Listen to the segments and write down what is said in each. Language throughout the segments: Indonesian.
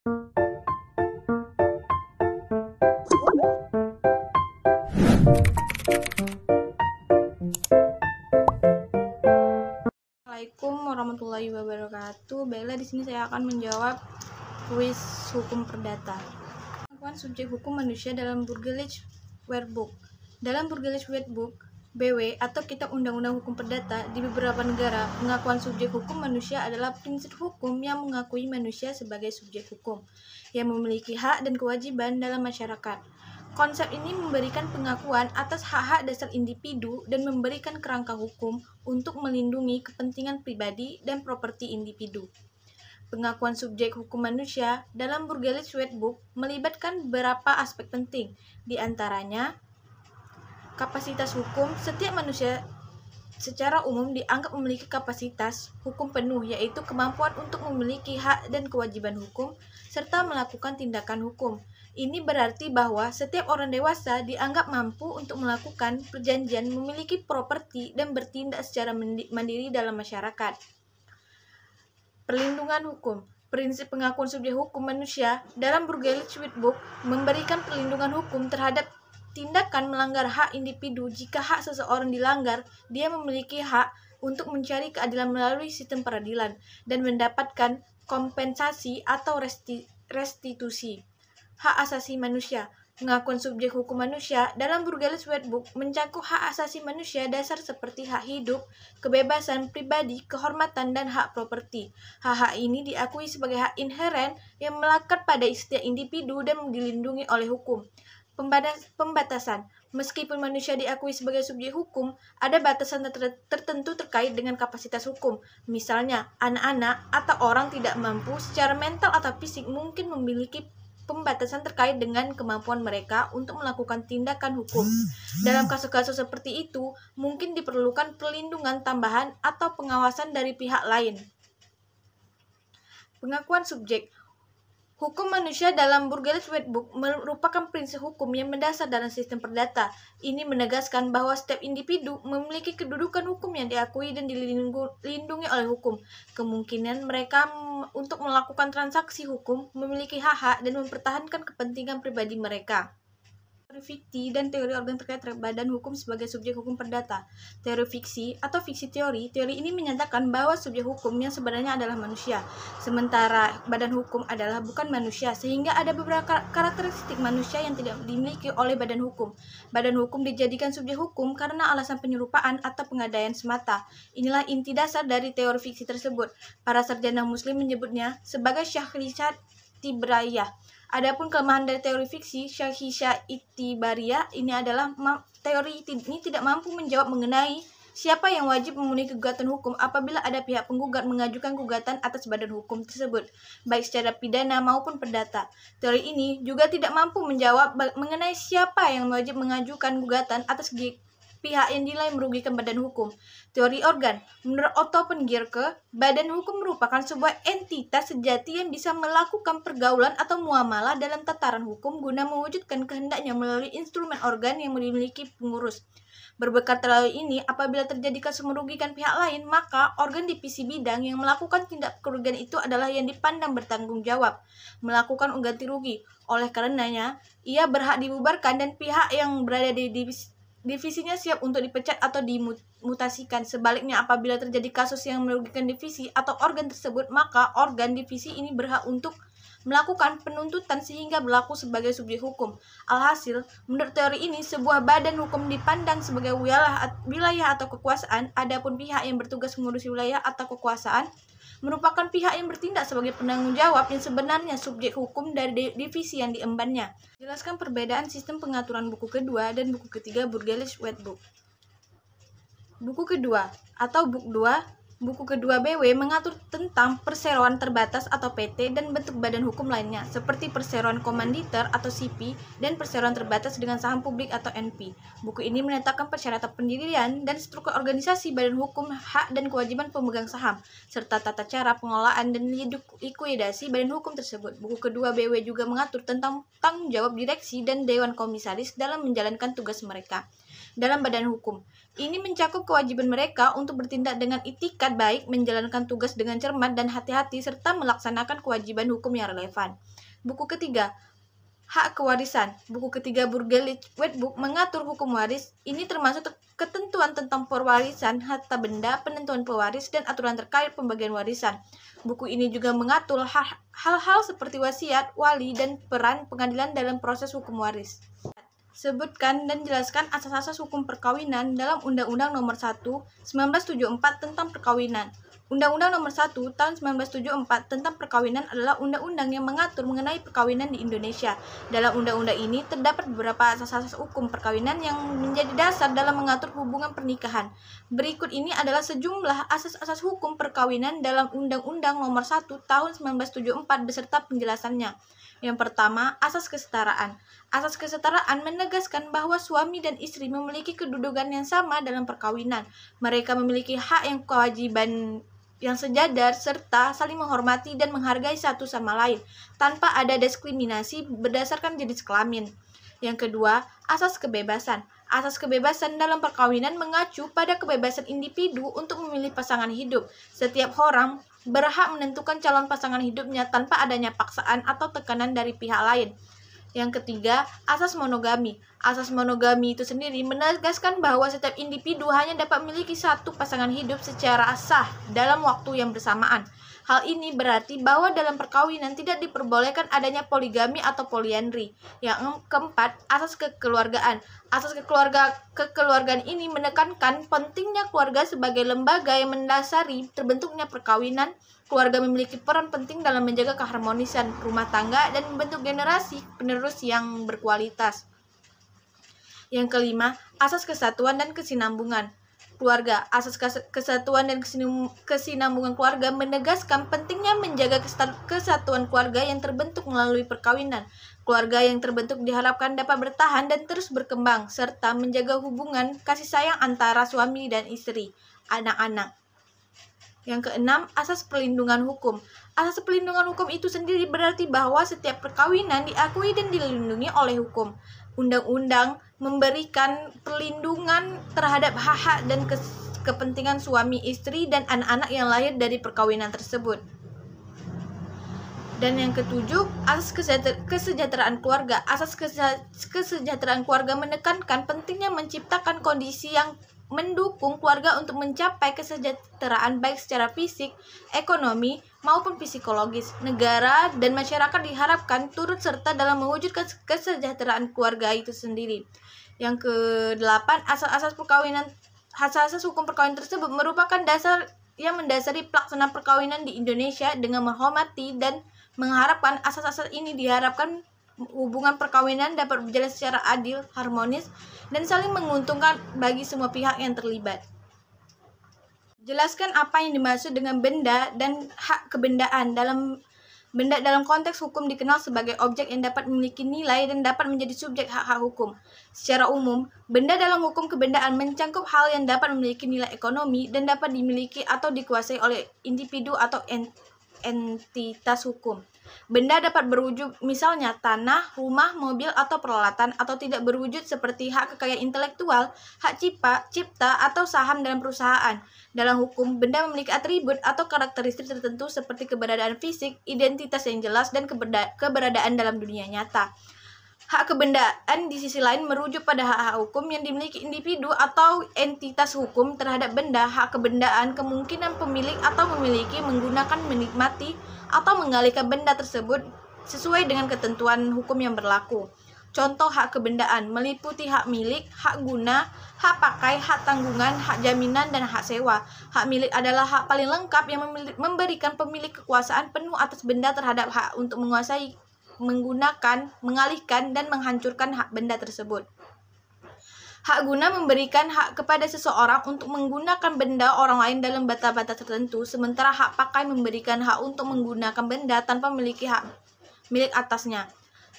Assalamualaikum warahmatullahi wabarakatuh. Baiklah, di sini saya akan menjawab kuis hukum perdata. Pengakuan subjek hukum manusia dalam Burgerlich Werkbook. Dalam Burgerlich Werkbook (BW) atau Kitab Undang-Undang Hukum Perdata, di beberapa negara, pengakuan subjek hukum manusia adalah prinsip hukum yang mengakui manusia sebagai subjek hukum yang memiliki hak dan kewajiban dalam masyarakat. Konsep ini memberikan pengakuan atas hak-hak dasar individu dan memberikan kerangka hukum untuk melindungi kepentingan pribadi dan properti individu. Pengakuan subjek hukum manusia dalam Burgerlich Werkbook melibatkan beberapa aspek penting, di antaranya kapasitas hukum. Setiap manusia secara umum dianggap memiliki kapasitas hukum penuh, yaitu kemampuan untuk memiliki hak dan kewajiban hukum serta melakukan tindakan hukum. Ini berarti bahwa setiap orang dewasa dianggap mampu untuk melakukan perjanjian, memiliki properti, dan bertindak secara mandiri dalam masyarakat. Perlindungan hukum. Prinsip pengakuan subjek hukum manusia dalam Burgerlich Werkbook memberikan perlindungan hukum terhadap tindakan melanggar hak individu. Jika hak seseorang dilanggar, dia memiliki hak untuk mencari keadilan melalui sistem peradilan dan mendapatkan kompensasi atau restitusi. Hak asasi manusia. Pengakuan subjek hukum manusia dalam Burgerlich Werkbook mencakup hak asasi manusia dasar seperti hak hidup, kebebasan pribadi, kehormatan, dan hak properti. Hak-hak ini diakui sebagai hak inheren yang melekat pada setiap individu dan dilindungi oleh hukum. Pembatasan. Meskipun manusia diakui sebagai subjek hukum, ada batasan tertentu terkait dengan kapasitas hukum. Misalnya, anak-anak atau orang tidak mampu secara mental atau fisik mungkin memiliki pembatasan terkait dengan kemampuan mereka untuk melakukan tindakan hukum. Dalam kasus-kasus seperti itu, mungkin diperlukan perlindungan tambahan atau pengawasan dari pihak lain. Pengakuan subjek hukum manusia dalam Burgerlich Werkbook merupakan prinsip hukum yang mendasar dalam sistem perdata. Ini menegaskan bahwa setiap individu memiliki kedudukan hukum yang diakui dan dilindungi oleh hukum. Kemungkinan mereka untuk melakukan transaksi hukum, memiliki hak-hak, dan mempertahankan kepentingan pribadi mereka. Teori fiksi dan teori organ terkait badan hukum sebagai subjek hukum perdata. Teori fiksi atau fiksi teori ini menyatakan bahwa subjek hukum yang sebenarnya adalah manusia, sementara badan hukum adalah bukan manusia, sehingga ada beberapa karakteristik manusia yang tidak dimiliki oleh badan hukum. Badan hukum dijadikan subjek hukum karena alasan penyerupaan atau pengadaian semata. Inilah inti dasar dari teori fiksi tersebut. Para sarjana muslim menyebutnya sebagai syahrisat tibrayah. Adapun kelemahan dari teori fiksi syahrisat itibariyah ini adalah teori ini tidak mampu menjawab mengenai siapa yang wajib memenuhi gugatan hukum apabila ada pihak penggugat mengajukan gugatan atas badan hukum tersebut, baik secara pidana maupun perdata. Teori ini juga tidak mampu menjawab mengenai siapa yang wajib mengajukan gugatan atas pihak yang dinilai merugikan badan hukum. Teori organ. Menurut Otto von Guericke, badan hukum merupakan sebuah entitas sejati yang bisa melakukan pergaulan atau muamalah dalam tataran hukum guna mewujudkan kehendaknya melalui instrumen organ yang dimiliki pengurus. Berbekal teori ini, apabila terjadi kasus merugikan pihak lain, maka organ divisi bidang yang melakukan tindak kerugian itu adalah yang dipandang bertanggung jawab melakukan ganti rugi. Oleh karenanya, ia berhak dibubarkan dan pihak yang berada di divisinya siap untuk dipecat atau dimutasikan. Sebaliknya, apabila terjadi kasus yang merugikan divisi atau organ tersebut, maka organ divisi ini berhak untuk melakukan penuntutan sehingga berlaku sebagai subjek hukum. Alhasil, menurut teori ini, sebuah badan hukum dipandang sebagai wilayah atau kekuasaan, adapun pihak yang bertugas mengurusi wilayah atau kekuasaan merupakan pihak yang bertindak sebagai penanggung jawab yang sebenarnya subjek hukum dari divisi yang diembannya. Jelaskan perbedaan sistem pengaturan buku kedua dan buku ketiga Burgerlich Werkbook. Buku kedua atau Book 2, buku kedua BW mengatur tentang perseroan terbatas atau PT dan bentuk badan hukum lainnya, seperti perseroan komanditer atau CP dan perseroan terbatas dengan saham publik atau NP. Buku ini menetapkan persyaratan pendirian dan struktur organisasi badan hukum, hak dan kewajiban pemegang saham, serta tata cara pengelolaan dan likuidasi badan hukum tersebut. Buku kedua BW juga mengatur tentang tanggung jawab direksi dan dewan komisaris dalam menjalankan tugas mereka. dalam badan hukum. Ini mencakup kewajiban mereka untuk bertindak dengan itikat baik, menjalankan tugas dengan cermat dan hati-hati, serta melaksanakan kewajiban hukum yang relevan. Buku ketiga, Hak Kewarisan. Buku ketiga Burgerlich Wet Book mengatur hukum waris. Ini termasuk ketentuan tentang pewarisan, harta benda, penentuan pewaris, dan aturan terkait pembagian warisan. Buku ini juga mengatur hal-hal seperti wasiat, wali, dan peran pengadilan dalam proses hukum waris. Sebutkan dan jelaskan asas-asas hukum perkawinan dalam Undang-Undang Nomor 1 1974 tentang perkawinan. Undang-Undang Nomor 1 Tahun 1974 tentang perkawinan adalah undang-undang yang mengatur mengenai perkawinan di Indonesia. Dalam undang-undang ini terdapat beberapa asas-asas hukum perkawinan yang menjadi dasar dalam mengatur hubungan pernikahan. Berikut ini adalah sejumlah asas-asas hukum perkawinan dalam Undang-Undang Nomor 1 Tahun 1974 beserta penjelasannya. Yang pertama, asas kesetaraan. Asas kesetaraan menegaskan bahwa suami dan istri memiliki kedudukan yang sama dalam perkawinan. Mereka memiliki hak yang kewajiban yang sejajar serta saling menghormati dan menghargai satu sama lain tanpa ada diskriminasi berdasarkan jenis kelamin. Yang kedua, asas kebebasan. Asas kebebasan dalam perkawinan mengacu pada kebebasan individu untuk memilih pasangan hidup. Setiap orang berhak menentukan calon pasangan hidupnya tanpa adanya paksaan atau tekanan dari pihak lain. Yang ketiga, asas monogami. Asas monogami itu sendiri menegaskan bahwa setiap individu hanya dapat memiliki satu pasangan hidup secara sah dalam waktu yang bersamaan. Hal ini berarti bahwa dalam perkawinan tidak diperbolehkan adanya poligami atau poliandri. Yang keempat, asas kekeluargaan. Asas kekeluargaan ini menekankan pentingnya keluarga sebagai lembaga yang mendasari terbentuknya perkawinan. Keluarga memiliki peran penting dalam menjaga keharmonisan rumah tangga dan membentuk generasi penerus yang berkualitas. Yang kelima, asas kesatuan dan kesinambungan keluarga. Asas kesatuan dan kesinambungan keluarga menegaskan pentingnya menjaga kesatuan keluarga yang terbentuk melalui perkawinan. Keluarga yang terbentuk diharapkan dapat bertahan dan terus berkembang, serta menjaga hubungan kasih sayang antara suami dan istri, anak-anak. Yang keenam, asas perlindungan hukum. Asas perlindungan hukum itu sendiri berarti bahwa setiap perkawinan diakui dan dilindungi oleh hukum. Undang-undang memberikan perlindungan terhadap hak-hak dan kepentingan suami, istri, dan anak-anak yang lahir dari perkawinan tersebut. Dan yang ketujuh, asas kesejahteraan keluarga. Asas kesejahteraan keluarga menekankan pentingnya menciptakan kondisi yang mendukung keluarga untuk mencapai kesejahteraan baik secara fisik, ekonomi, maupun psikologis. Negara dan masyarakat diharapkan turut serta dalam mewujudkan kesejahteraan keluarga itu sendiri. Yang kedelapan, asas-asas hukum perkawinan tersebut merupakan dasar yang mendasari pelaksanaan perkawinan di Indonesia. Dengan menghormati dan mengharapkan asas-asas ini diharapkan hubungan perkawinan dapat berjalan secara adil, harmonis, dan saling menguntungkan bagi semua pihak yang terlibat. Jelaskan apa yang dimaksud dengan benda dan hak kebendaan. Benda dalam konteks hukum dikenal sebagai objek yang dapat memiliki nilai dan dapat menjadi subjek hak-hak hukum. Secara umum, benda dalam hukum kebendaan mencangkup hal yang dapat memiliki nilai ekonomi dan dapat dimiliki atau dikuasai oleh individu atau entitas hukum. Benda dapat berwujud misalnya tanah, rumah, mobil, atau peralatan, atau tidak berwujud seperti hak kekayaan intelektual, hak cipta, atau saham dalam perusahaan. Dalam hukum, benda memiliki atribut atau karakteristik tertentu seperti keberadaan fisik, identitas yang jelas, dan keberadaan dalam dunia nyata. Hak kebendaan di sisi lain merujuk pada hak-hak hukum yang dimiliki individu atau entitas hukum terhadap benda. Hak kebendaan kemungkinan pemilik atau memiliki, menggunakan, menikmati, atau mengalihkan benda tersebut sesuai dengan ketentuan hukum yang berlaku. Contoh hak kebendaan meliputi hak milik, hak guna, hak pakai, hak tanggungan, hak jaminan, dan hak sewa. Hak milik adalah hak paling lengkap yang memberikan pemilik kekuasaan penuh atas benda terhadap hak untuk menguasai, menggunakan, mengalihkan, dan menghancurkan hak benda tersebut. Hak guna memberikan hak kepada seseorang untuk menggunakan benda orang lain dalam batas-batas tertentu, sementara hak pakai memberikan hak untuk menggunakan benda tanpa memiliki hak milik atasnya.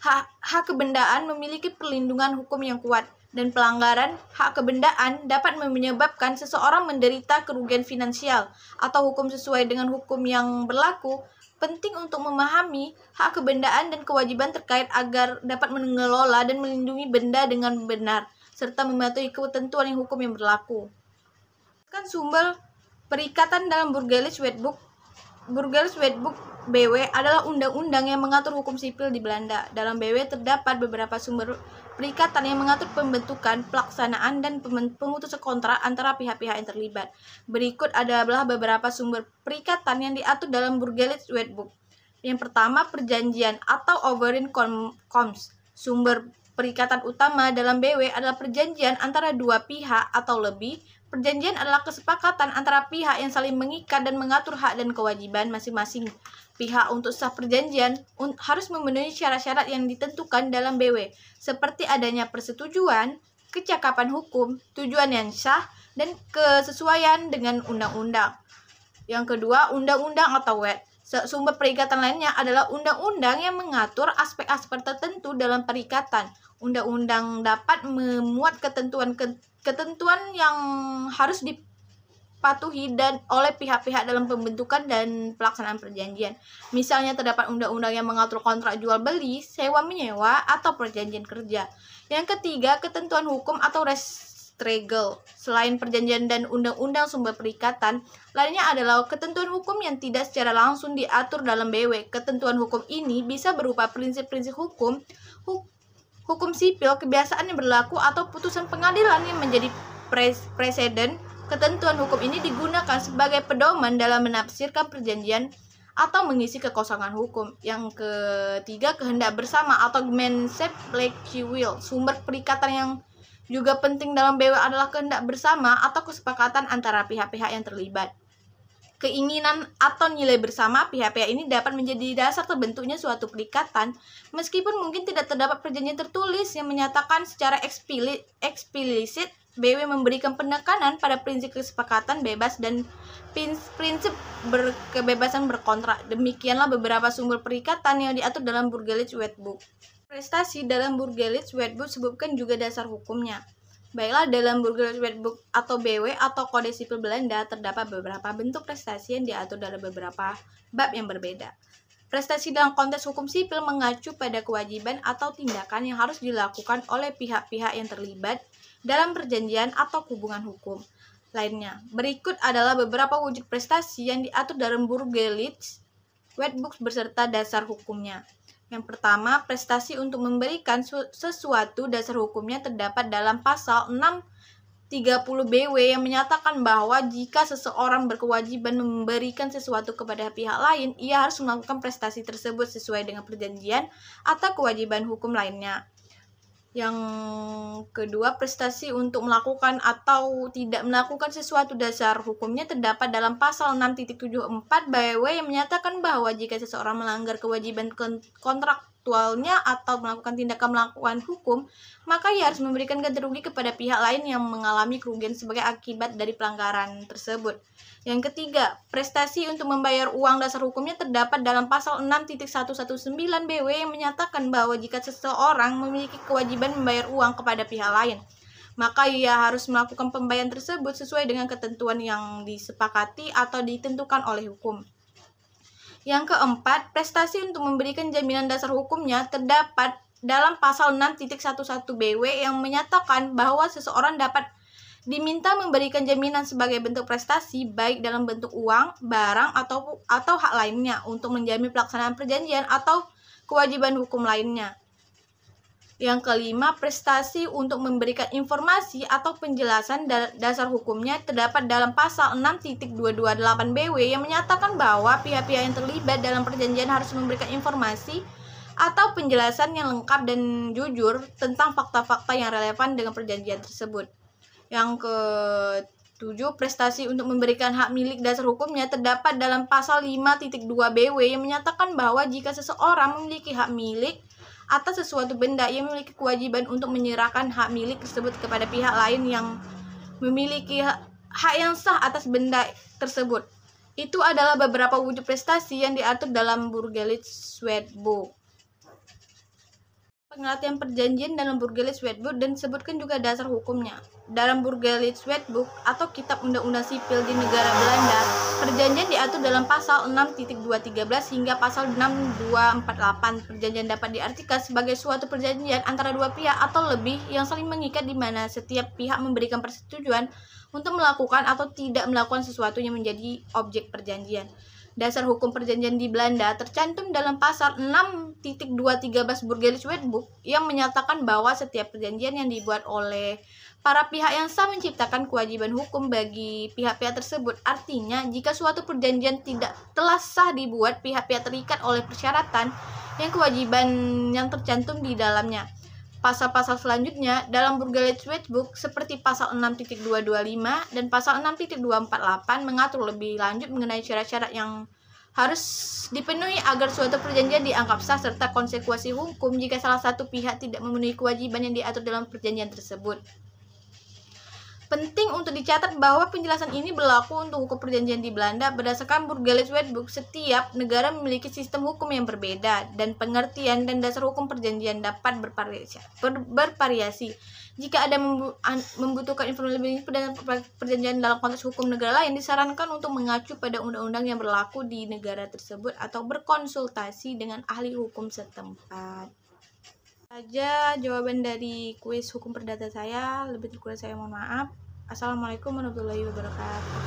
Hak kebendaan memiliki perlindungan hukum yang kuat, dan pelanggaran hak kebendaan dapat menyebabkan seseorang menderita kerugian finansial atau hukum sesuai dengan hukum yang berlaku. Penting untuk memahami hak kebendaan dan kewajiban terkait agar dapat mengelola dan melindungi benda dengan benar. serta mematuhi ketentuan hukum yang berlaku. Kan sumber perikatan dalam Burgerlijk Wetboek BW adalah undang-undang yang mengatur hukum sipil di Belanda. Dalam BW terdapat beberapa sumber perikatan yang mengatur pembentukan, pelaksanaan, dan pemutusan kontrak antara pihak-pihak yang terlibat. Berikut adalah beberapa sumber perikatan yang diatur dalam Burgerlijk Wetboek. Yang pertama, perjanjian atau overeenkomst. Sumber perikatan utama dalam BW adalah perjanjian antara dua pihak atau lebih. Perjanjian adalah kesepakatan antara pihak yang saling mengikat dan mengatur hak dan kewajiban masing-masing pihak. Untuk sah perjanjian harus memenuhi syarat-syarat yang ditentukan dalam BW, seperti adanya persetujuan, kecakapan hukum, tujuan yang sah, dan kesesuaian dengan undang-undang. Yang kedua, undang-undang atau wet. Sumber perikatan lainnya adalah undang-undang yang mengatur aspek-aspek tertentu dalam perikatan. Undang-undang dapat memuat ketentuan yang harus dipatuhi dan oleh pihak-pihak dalam pembentukan dan pelaksanaan perjanjian. Misalnya terdapat undang-undang yang mengatur kontrak jual beli, sewa menyewa, atau perjanjian kerja. Yang ketiga, ketentuan hukum atau Rechtsregel. Selain perjanjian dan undang-undang sumber perikatan, lainnya adalah ketentuan hukum yang tidak secara langsung diatur dalam BW. Ketentuan hukum ini bisa berupa prinsip-prinsip hukum sipil, kebiasaan yang berlaku, atau putusan pengadilan yang menjadi preseden. Ketentuan hukum ini digunakan sebagai pedoman dalam menafsirkan perjanjian atau mengisi kekosongan hukum. Yang ketiga, kehendak bersama atau Gemeenschappelijke Wil. Sumber perikatan yang juga penting dalam BW adalah kehendak bersama atau kesepakatan antara pihak-pihak yang terlibat. Keinginan atau nilai bersama pihak-pihak ini dapat menjadi dasar terbentuknya suatu perikatan, meskipun mungkin tidak terdapat perjanjian tertulis yang menyatakan secara eksplisit. BW memberikan penekanan pada prinsip kesepakatan bebas dan prinsip kebebasan berkontrak. Demikianlah beberapa sumber perikatan yang diatur dalam Burgerlijk Wetboek. Prestasi dalam Burgerlijk Wetboek sebutkan juga dasar hukumnya. Baiklah, dalam Burgerlijk Wetboek atau BW atau Kode Sipil Belanda terdapat beberapa bentuk prestasi yang diatur dalam beberapa bab yang berbeda. Prestasi dalam konteks hukum sipil mengacu pada kewajiban atau tindakan yang harus dilakukan oleh pihak-pihak yang terlibat dalam perjanjian atau hubungan hukum lainnya. Berikut adalah beberapa wujud prestasi yang diatur dalam Burgerlijk Wetboek beserta dasar hukumnya. Yang pertama, prestasi untuk memberikan sesuatu dasar hukumnya terdapat dalam pasal 630 BW yang menyatakan bahwa jika seseorang berkewajiban memberikan sesuatu kepada pihak lain, ia harus melakukan prestasi tersebut sesuai dengan perjanjian atau kewajiban hukum lainnya. Yang kedua, prestasi untuk melakukan atau tidak melakukan sesuatu dasar hukumnya terdapat dalam pasal 6.74 BW yang menyatakan bahwa jika seseorang melanggar kewajiban kontraktualnya atau melakukan tindakan melakukan hukum, maka ia harus memberikan ganti rugi kepada pihak lain yang mengalami kerugian sebagai akibat dari pelanggaran tersebut. Yang ketiga, prestasi untuk membayar uang dasar hukumnya terdapat dalam pasal 6.119 BW yang menyatakan bahwa jika seseorang memiliki kewajiban membayar uang kepada pihak lain, maka ia harus melakukan pembayaran tersebut sesuai dengan ketentuan yang disepakati atau ditentukan oleh hukum. Yang keempat, prestasi untuk memberikan jaminan dasar hukumnya terdapat dalam pasal 6.11 BW yang menyatakan bahwa seseorang dapat diminta memberikan jaminan sebagai bentuk prestasi baik dalam bentuk uang, barang, atau hak lainnya untuk menjamin pelaksanaan perjanjian atau kewajiban hukum lainnya. Yang kelima, prestasi untuk memberikan informasi atau penjelasan dasar hukumnya terdapat dalam pasal 6.228 BW yang menyatakan bahwa pihak-pihak yang terlibat dalam perjanjian harus memberikan informasi atau penjelasan yang lengkap dan jujur tentang fakta-fakta yang relevan dengan perjanjian tersebut. Yang ketujuh, prestasi untuk memberikan hak milik dasar hukumnya terdapat dalam pasal 5.2 BW yang menyatakan bahwa jika seseorang memiliki hak milik atas sesuatu benda, ia memiliki kewajiban untuk menyerahkan hak milik tersebut kepada pihak lain yang memiliki hak yang sah atas benda tersebut. Itu adalah beberapa wujud prestasi yang diatur dalam Burgerlijk Wetboek. pengertian perjanjian dalam Burgerlich Red Book dan sebutkan juga dasar hukumnya. Dalam Burgerlich Red Book atau Kitab Undang-Undang Sipil di negara Belanda, perjanjian diatur dalam pasal 6.213 hingga pasal 6248. Perjanjian dapat diartikan sebagai suatu perjanjian antara dua pihak atau lebih yang saling mengikat di mana setiap pihak memberikan persetujuan untuk melakukan atau tidak melakukan sesuatu yang menjadi objek perjanjian. Dasar hukum perjanjian di Belanda tercantum dalam pasal 6.213 Burgerlich Red Book yang menyatakan bahwa setiap perjanjian yang dibuat oleh para pihak yang sah menciptakan kewajiban hukum bagi pihak-pihak tersebut. Artinya, jika suatu perjanjian tidak telah sah dibuat, pihak-pihak terikat oleh persyaratan yang kewajiban yang tercantum di dalamnya. Pasal-pasal selanjutnya dalam Burgerlich Red Book seperti pasal 6.225 dan pasal 6.248 mengatur lebih lanjut mengenai syarat-syarat yang harus dipenuhi agar suatu perjanjian dianggap sah serta konsekuensi hukum jika salah satu pihak tidak memenuhi kewajiban yang diatur dalam perjanjian tersebut. Penting untuk dicatat bahwa penjelasan ini berlaku untuk hukum perjanjian di Belanda. Berdasarkan Burgerlich Red Book, setiap negara memiliki sistem hukum yang berbeda dan pengertian dan dasar hukum perjanjian dapat bervariasi. Jika ada membutuhkan informasi lebih tentang perjanjian dalam konteks hukum negara lain, disarankan untuk mengacu pada undang-undang yang berlaku di negara tersebut atau berkonsultasi dengan ahli hukum setempat. Saja jawaban dari kuis hukum perdata saya. Lebih kurang saya mohon maaf. Assalamualaikum warahmatullahi wabarakatuh.